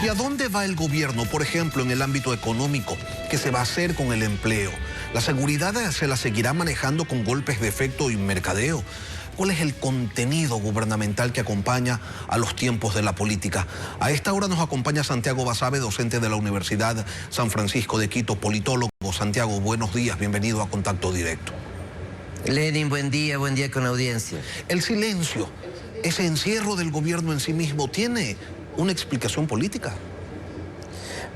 ¿Hacia dónde va el gobierno, por ejemplo, en el ámbito económico? ¿Qué se va a hacer con el empleo? ¿La seguridad se la seguirá manejando con golpes de efecto y mercadeo? ¿Cuál es el contenido gubernamental que acompaña a los tiempos de la política? A esta hora nos acompaña Santiago Basabe, docente de la Universidad San Francisco de Quito, politólogo. Santiago, buenos días, bienvenido a Contacto Directo. Lenin, buen día con la audiencia. El silencio, ese encierro del gobierno en sí mismo, ¿tiene una explicación política?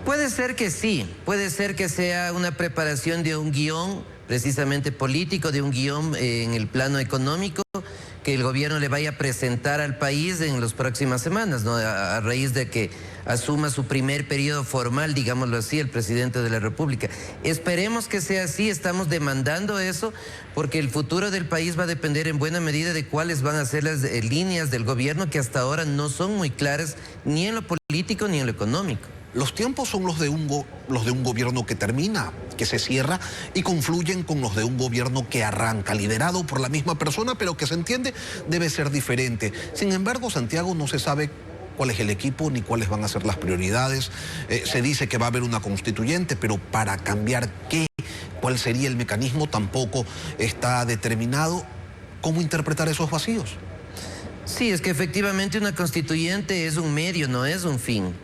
Puede ser que sí, puede ser que sea una preparación de un guión precisamente político, de un guión en el plano económico que el gobierno le vaya a presentar al país en las próximas semanas, ¿no? A raíz de que asuma su primer periodo formal, digámoslo así, el presidente de la República. Esperemos que sea así, estamos demandando eso, porque el futuro del país va a depender en buena medida de cuáles van a ser las líneas del gobierno que hasta ahora no son muy claras ni en lo político ni en lo económico. Los tiempos son los de un gobierno que termina, que se cierra, y confluyen con los de un gobierno que arranca, liderado por la misma persona, pero que se entiende debe ser diferente. Sin embargo, Santiago, no se sabe cuál es el equipo ni cuáles van a ser las prioridades. Se dice que va a haber una constituyente, pero para cambiar qué, cuál sería el mecanismo, tampoco está determinado. ¿Cómo interpretar esos vacíos? Sí, es que efectivamente una constituyente es un medio, no es un fin.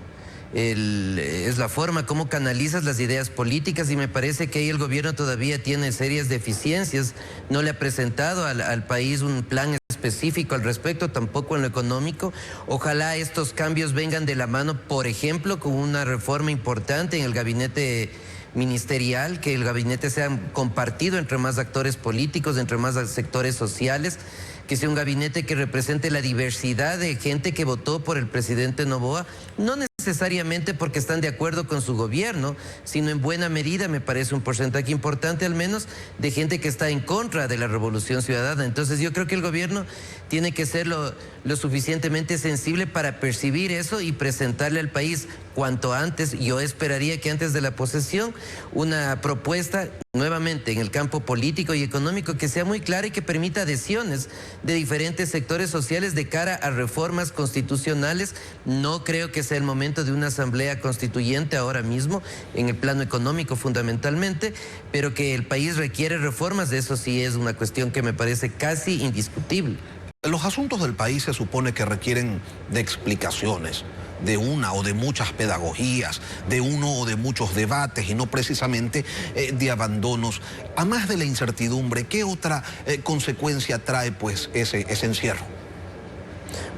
Es la forma como canalizas las ideas políticas, y me parece que ahí el gobierno todavía tiene serias deficiencias. No le ha presentado al país un plan específico al respecto, tampoco en lo económico. Ojalá estos cambios vengan de la mano, por ejemplo, con una reforma importante en el gabinete ministerial, que el gabinete sea compartido entre más actores políticos, entre más sectores sociales, que sea un gabinete que represente la diversidad de gente que votó por el presidente Noboa, no necesariamente porque están de acuerdo con su gobierno, sino en buena medida, me parece un porcentaje importante al menos, de gente que está en contra de la revolución ciudadana. Entonces yo creo que el gobierno tiene que ser lo suficientemente sensible para percibir eso y presentarle al país cuanto antes. Yo esperaría que antes de la posesión una propuesta nuevamente en el campo político y económico que sea muy clara y que permita adhesiones de diferentes sectores sociales de cara a reformas constitucionales. No creo que sea el momento de una asamblea constituyente ahora mismo, en el plano económico fundamentalmente, pero que el país requiere reformas, de eso sí es una cuestión que me parece casi indiscutible. Los asuntos del país se supone que requieren de explicaciones, de una o de muchas pedagogías, de uno o de muchos debates, y no precisamente de abandonos. A más de la incertidumbre, ¿qué otra consecuencia trae pues ese encierro?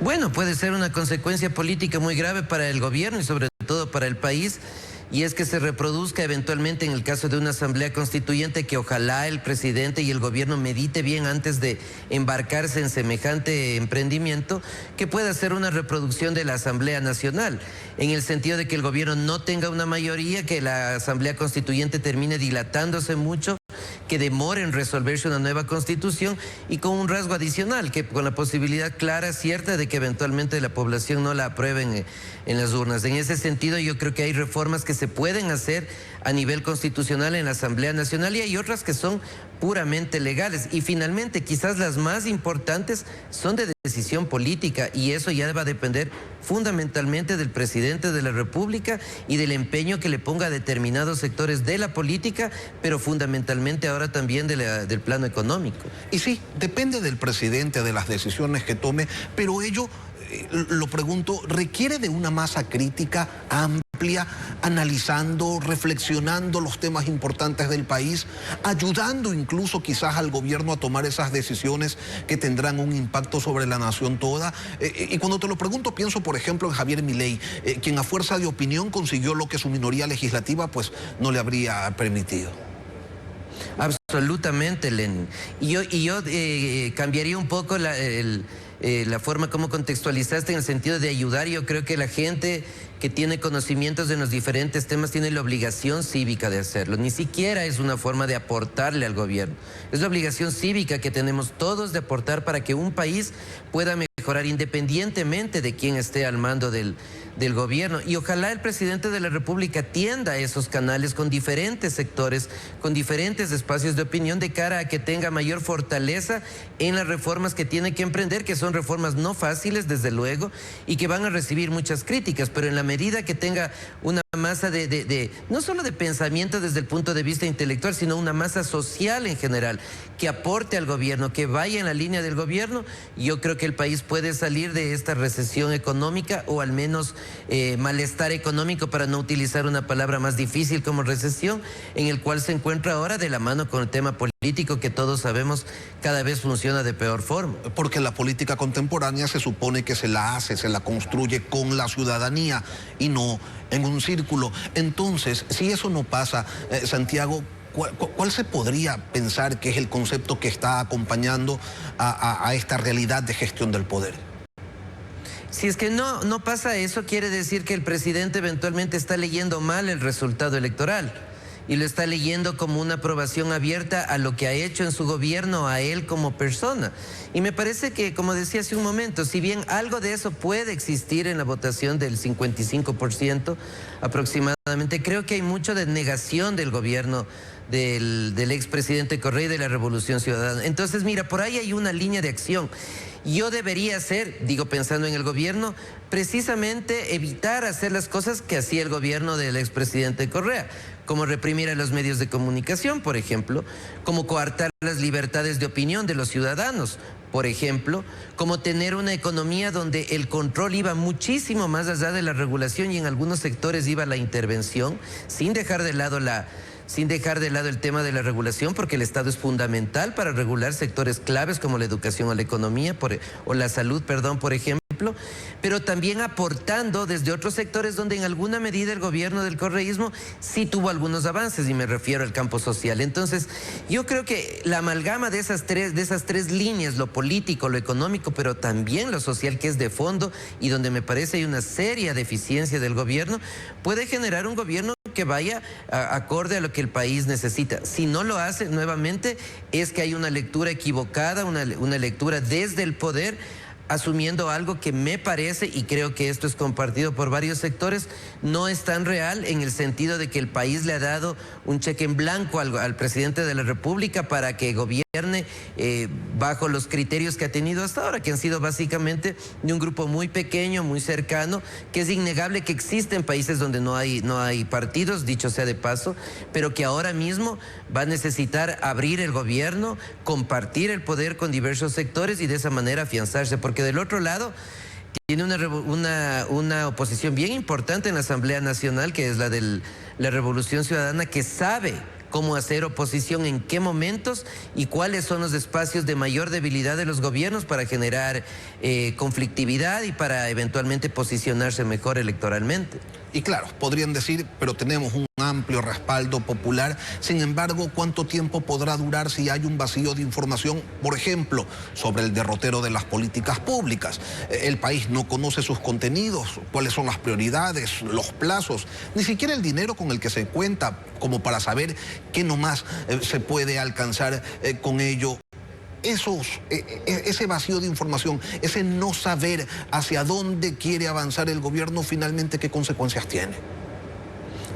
Bueno, puede ser una consecuencia política muy grave para el gobierno y sobre todo para el país, y es que se reproduzca eventualmente en el caso de una asamblea constituyente, que ojalá el presidente y el gobierno medite bien antes de embarcarse en semejante emprendimiento, que pueda ser una reproducción de la Asamblea Nacional, en el sentido de que el gobierno no tenga una mayoría, que la asamblea constituyente termine dilatándose mucho, que demore en resolverse una nueva constitución, y con un rasgo adicional, que con la posibilidad clara, cierta, de que eventualmente la población no la apruebe en las urnas. En ese sentido, yo creo que hay reformas que se pueden hacer a nivel constitucional en la Asamblea Nacional, y hay otras que son puramente legales. Y finalmente, quizás las más importantes son de decisión política, y eso ya va a depender fundamentalmente del presidente de la República y del empeño que le ponga a determinados sectores de la política, pero fundamentalmente ahora también del plano económico. Y sí, depende del presidente, de las decisiones que tome, pero ello, lo pregunto, requiere de una masa crítica amplia, analizando, reflexionando los temas importantes del país, ayudando incluso quizás al gobierno a tomar esas decisiones que tendrán un impacto sobre la nación toda. Y cuando te lo pregunto, pienso por ejemplo en Javier Milei, quien a fuerza de opinión consiguió lo que su minoría legislativa pues no le habría permitido. Absolutamente, Lenin. Y yo cambiaría un poco la forma como contextualizaste, en el sentido de ayudar. Yo creo que la gente que tiene conocimientos de los diferentes temas tiene la obligación cívica de hacerlo. Ni siquiera es una forma de aportarle al gobierno. Es la obligación cívica que tenemos todos de aportar para que un país pueda mejorar independientemente de quién esté al mando del gobierno. Y ojalá el presidente de la República tienda a esos canales con diferentes sectores, con diferentes espacios de opinión, de cara a que tenga mayor fortaleza en las reformas que tiene que emprender, que son reformas no fáciles, desde luego, y que van a recibir muchas críticas, pero en la medida que tenga una masa no solo de pensamiento desde el punto de vista intelectual, sino una masa social en general, que aporte al gobierno, que vaya en la línea del gobierno, yo creo que el país puede salir de esta recesión económica, o al menos malestar económico, para no utilizar una palabra más difícil como recesión, en el cual se encuentra ahora de la mano con el tema político que todos sabemos cada vez funciona de peor forma. Porque la política contemporánea se supone que se la construye con la ciudadanía y no en un círculo. Entonces, si eso no pasa, Santiago, ¿cuál se podría pensar que es el concepto que está acompañando a esta realidad de gestión del poder? Si es que no pasa eso, quiere decir que el presidente eventualmente está leyendo mal el resultado electoral y lo está leyendo como una aprobación abierta a lo que ha hecho en su gobierno, a él como persona. Y me parece que, como decía hace un momento, si bien algo de eso puede existir en la votación del 55% aproximadamente, creo que hay mucho de negación del gobierno del expresidente Correa y de la Revolución Ciudadana. Entonces, mira, por ahí hay una línea de acción. Yo debería hacer, digo pensando en el gobierno, precisamente evitar hacer las cosas que hacía el gobierno del expresidente Correa, como reprimir a los medios de comunicación, por ejemplo, como coartar las libertades de opinión de los ciudadanos, por ejemplo, como tener una economía donde el control iba muchísimo más allá de la regulación y en algunos sectores iba la intervención, sin dejar de lado el tema de la regulación, porque el Estado es fundamental para regular sectores claves como la educación o la economía, o la salud, perdón, por ejemplo, pero también aportando desde otros sectores donde en alguna medida el gobierno del correísmo sí tuvo algunos avances, y me refiero al campo social. Entonces, yo creo que la amalgama de esas tres líneas, lo político, lo económico, pero también lo social, que es de fondo y donde me parece hay una seria deficiencia del gobierno, puede generar un gobierno que vaya acorde a lo que el país necesita. Si no lo hace, nuevamente, es que hay una lectura equivocada, una lectura desde el poder, asumiendo algo que me parece, y creo que esto es compartido por varios sectores, no es tan real, en el sentido de que el país le ha dado un cheque en blanco al presidente de la República para que gobierne bajo los criterios que ha tenido hasta ahora, que han sido básicamente de un grupo muy pequeño, muy cercano, que es innegable que existen países donde no hay partidos, dicho sea de paso, pero que ahora mismo va a necesitar abrir el gobierno, compartir el poder con diversos sectores y de esa manera afianzarse, porque del otro lado tiene una oposición bien importante en la Asamblea Nacional, que es la de la Revolución Ciudadana, que sabe cómo hacer oposición, en qué momentos y cuáles son los espacios de mayor debilidad de los gobiernos para generar conflictividad y para eventualmente posicionarse mejor electoralmente. Y claro, podrían decir, pero tenemos un amplio respaldo popular. Sin embargo, ¿cuánto tiempo podrá durar si hay un vacío de información, por ejemplo, sobre el derrotero de las políticas públicas? El país no conoce sus contenidos, cuáles son las prioridades, los plazos, ni siquiera el dinero con el que se cuenta, como para saber qué nomás se puede alcanzar con ello. Ese vacío de información, ese no saber hacia dónde quiere avanzar el gobierno, finalmente, ¿qué consecuencias tiene?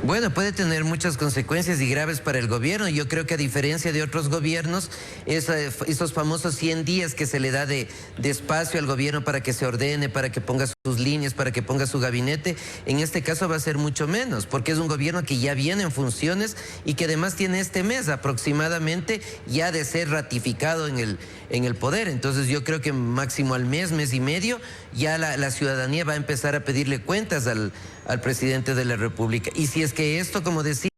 Bueno, puede tener muchas consecuencias y graves para el gobierno. Yo creo que, a diferencia de otros gobiernos, esos famosos 100 días que se le da de espacio al gobierno para que se ordene, para que ponga sus líneas, para que ponga su gabinete, en este caso va a ser mucho menos, porque es un gobierno que ya viene en funciones y que además tiene este mes aproximadamente ya de ser ratificado en el poder. Entonces yo creo que máximo al mes y medio, ya la ciudadanía va a empezar a pedirle cuentas al presidente de la República. Y si es que esto, como decía,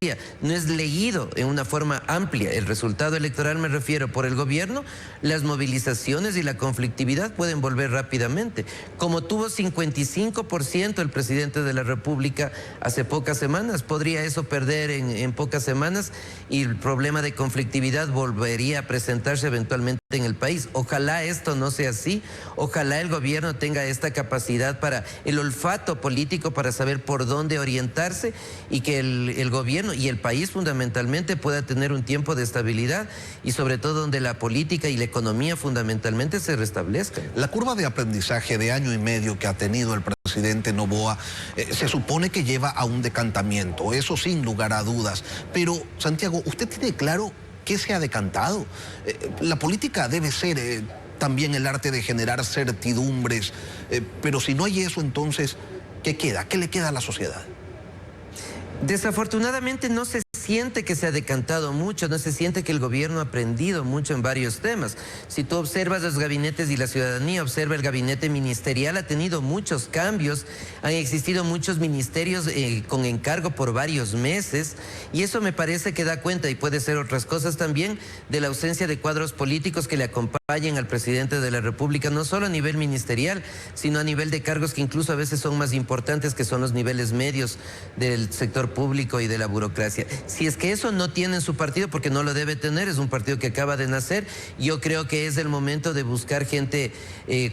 no es leído en una forma amplia, el resultado electoral, me refiero, por el gobierno, las movilizaciones y la conflictividad pueden volver rápidamente. Como tuvo 50 55% el presidente de la República hace pocas semanas. Podría eso perder en pocas semanas y el problema de conflictividad volvería a presentarse eventualmente en el país. Ojalá esto no sea así. Ojalá el gobierno tenga esta capacidad para el olfato político para saber por dónde orientarse y que el gobierno y el país fundamentalmente pueda tener un tiempo de estabilidad y sobre todo donde la política y la economía fundamentalmente se restablezcan. La curva de aprendizaje de año y medio que ha tenido el presidente Noboa se supone que lleva a un decantamiento, eso sin lugar a dudas. Pero, Santiago, ¿usted tiene claro qué se ha decantado? La política debe ser también el arte de generar certidumbres, pero si no hay eso, entonces, ¿qué queda? ¿Qué le queda a la sociedad? Desafortunadamente no se siente que se ha decantado mucho, no se siente que el gobierno ha aprendido mucho en varios temas. Si tú observas los gabinetes y la ciudadanía observa el gabinete ministerial, ha tenido muchos cambios, han existido muchos ministerios con encargo por varios meses y eso me parece que da cuenta, y puede ser otras cosas también, de la ausencia de cuadros políticos que le acompañen al presidente de la República, no solo a nivel ministerial, sino a nivel de cargos que incluso a veces son más importantes, que son los niveles medios del sector público y de la burocracia. Si es que eso no tiene en su partido, porque no lo debe tener, es un partido que acaba de nacer, yo creo que es el momento de buscar gente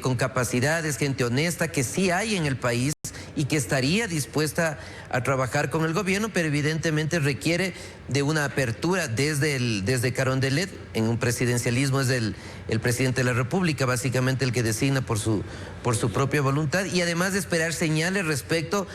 con capacidades, gente honesta, que sí hay en el país y que estaría dispuesta a trabajar con el gobierno, pero evidentemente requiere de una apertura desde Carondelet. En un presidencialismo es el presidente de la República, básicamente el que designa por su propia voluntad, y además de esperar señales respecto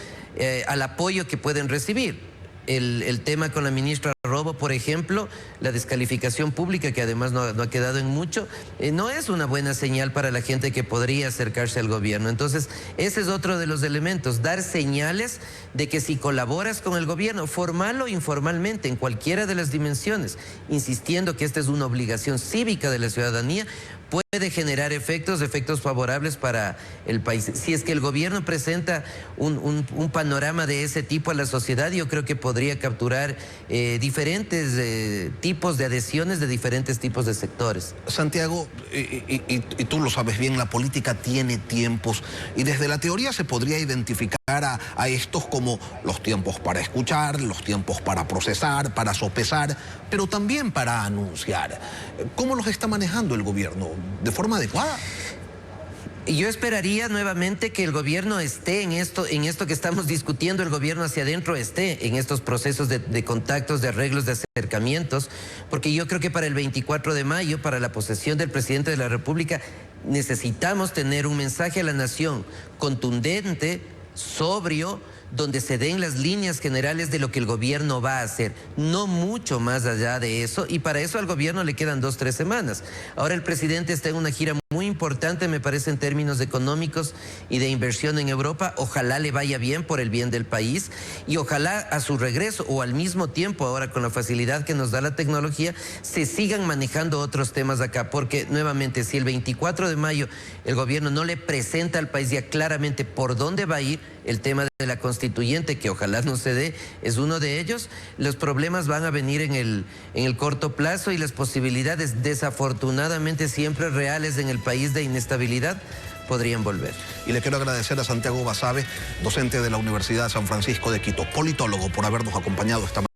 al apoyo que pueden recibir. El tema con la ministra Robo, por ejemplo, la descalificación pública, que además no ha quedado en mucho, no es una buena señal para la gente que podría acercarse al gobierno. Entonces, ese es otro de los elementos, dar señales de que si colaboras con el gobierno, formal o informalmente, en cualquiera de las dimensiones, insistiendo que esta es una obligación cívica de la ciudadanía, puede generar efectos favorables para el país. Si es que el gobierno presenta un panorama de ese tipo a la sociedad, yo creo que podría capturar diferentes tipos de adhesiones de diferentes tipos de sectores. Santiago, y tú lo sabes bien, la política tiene tiempos y desde la teoría se podría identificar a estos como los tiempos para escuchar, los tiempos para procesar, para sopesar, pero también para anunciar. ¿Cómo los está manejando el gobierno? ¿De forma adecuada? Yo esperaría nuevamente que el gobierno esté en esto que estamos discutiendo, el gobierno hacia adentro esté en estos procesos de contactos, de arreglos, de acercamientos, porque yo creo que para el 24 de mayo, para la posesión del presidente de la República, necesitamos tener un mensaje a la nación contundente, sobrio, donde se den las líneas generales de lo que el gobierno va a hacer, no mucho más allá de eso, y para eso al gobierno le quedan 2 o 3 semanas. Ahora el presidente está en una gira muy importante, me parece, en términos económicos y de inversión en Europa. Ojalá le vaya bien por el bien del país y ojalá a su regreso o al mismo tiempo, ahora con la facilidad que nos da la tecnología, se sigan manejando otros temas acá, porque nuevamente si el 24 de mayo el gobierno no le presenta al país ya claramente por dónde va a ir, el tema de la constituyente, que ojalá no se dé, es uno de ellos, los problemas van a venir en el corto plazo y las posibilidades desafortunadamente siempre reales en el país de inestabilidad podrían volver. Y le quiero agradecer a Santiago Basabe, docente de la Universidad de San Francisco de Quito, politólogo, por habernos acompañado esta mañana.